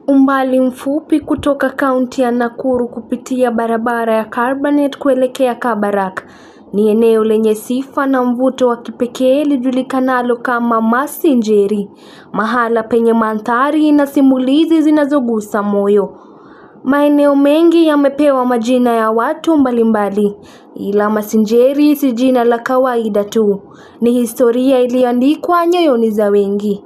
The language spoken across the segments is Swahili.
Umbali mfupi kutoka kaunti ya Nakuru kupitia barabara ya Carbonet kuelekea Kabarak ni eneo lenye sifa na mvuto wa kipekee lijulikanalo kama Masi Njeri, mahala penye mandhari na simulizi zinazogusa moyo. Maeneo mengi yamepewa majina ya watu mbalimbali, ila Masi Njeri si jina la kawaida tu, ni historia iliyoandikwa nyoyoni za wengi.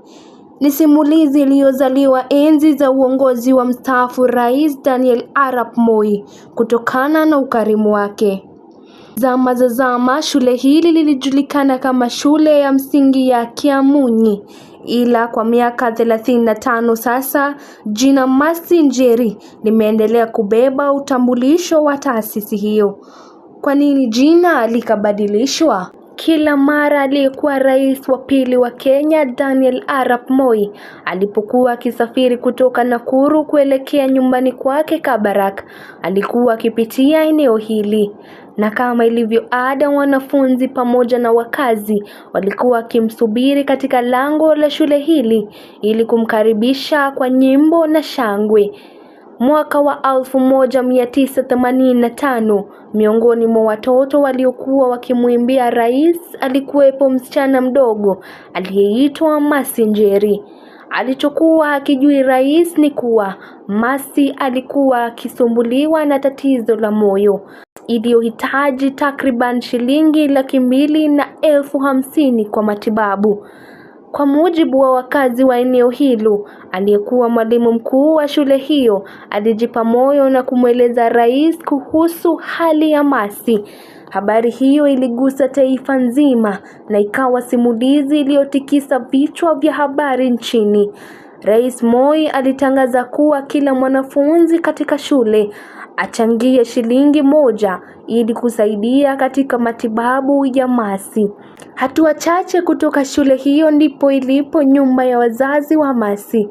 Ni simulizi iliyozaliwa enzi za uongozi wa mstaafu Rais Daniel Arap Moi kutokana na ukarimu wake. Zama za zama, shule hili lilijulikana kama shule ya msingi ya Kiamunyi, ila kwa miaka 35 sasa, jina Masi Njeri limeendelea kubeba utambulisho wa taasisi hiyo. Kwa nini jina likabadilishwa? Kila mara aliyekuwa rais wa pili wa Kenya Daniel Arap Moi alipokuwa akisafiri kutoka Nakuru kuelekea nyumbani kwake Kabarak, alikuwa akipitia eneo hili. Na kama ilivyo ada, wanafunzi pamoja na wakazi walikuwa wakimsubiri katika lango la shule hili ili kumkaribisha kwa nyimbo na shangwe. Mwaka wa 1985, miongoni mwa watoto waliokuwa wakimwimbia rais alikuwepo msichana mdogo aliyeitwa Masi Njeri. Alichokuwa akijui rais ni kuwa Masi alikuwa akisumbuliwa na tatizo la moyo iliyohitaji takriban shilingi 250,000 kwa matibabu. Kwa mujibu wa wakazi wa eneo hilo, aliyekuwa mwalimu mkuu wa shule hiyo alijipa moyo na kumweleza rais kuhusu hali ya Masi. Habari hiyo iligusa taifa nzima na ikawa simulizi iliyotikisa vichwa vya habari nchini. Rais Moi alitangaza kuwa kila mwanafunzi katika shule achangie shilingi 1 ili kusaidia katika matibabu ya Masi. Hatua chache kutoka shule hiyo ndipo ilipo nyumba ya wazazi wa Masi,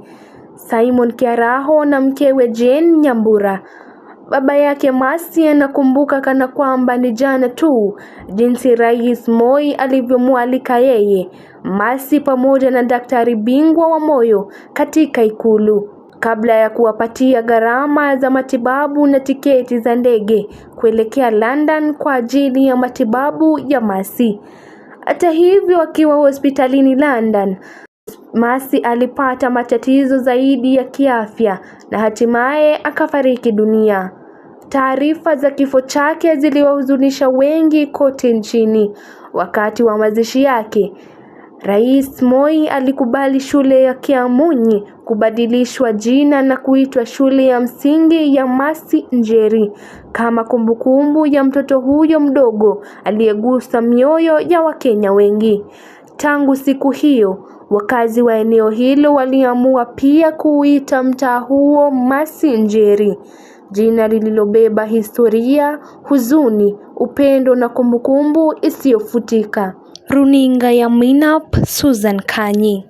Simon Kiaraho na mkewe Jane Nyambura. Baba yake Masi anakumbuka kana kwamba ni jana tu jinsi Rais Moi alivyomwalika yeye, Masi pamoja na daktari bingwa wa moyo katika ikulu, kabla ya kuwapatia gharama za matibabu na tiketi za ndege kuelekea London kwa ajili ya matibabu ya Masi. Hata hivyo, akiwa hospitalini London, Masi alipata matatizo zaidi ya kiafya na hatimaye akafariki dunia. Taarifa za kifo chake ziliwahuzunisha wengi kote nchini. Wakati wa mazishi yake, Rais Moi alikubali shule ya Kiamunyi kubadilishwa jina na kuitwa shule ya msingi ya Masi Njeri kama kumbukumbu ya mtoto huyo mdogo aliyegusa mioyo ya Wakenya wengi. Tangu siku hiyo, wakazi wa eneo hilo waliamua pia kuita mtaa huo Masi Njeri, jina lililobeba historia, huzuni, upendo na kumbukumbu isiyofutika. Runinga ya Minap, Susan Kanyi.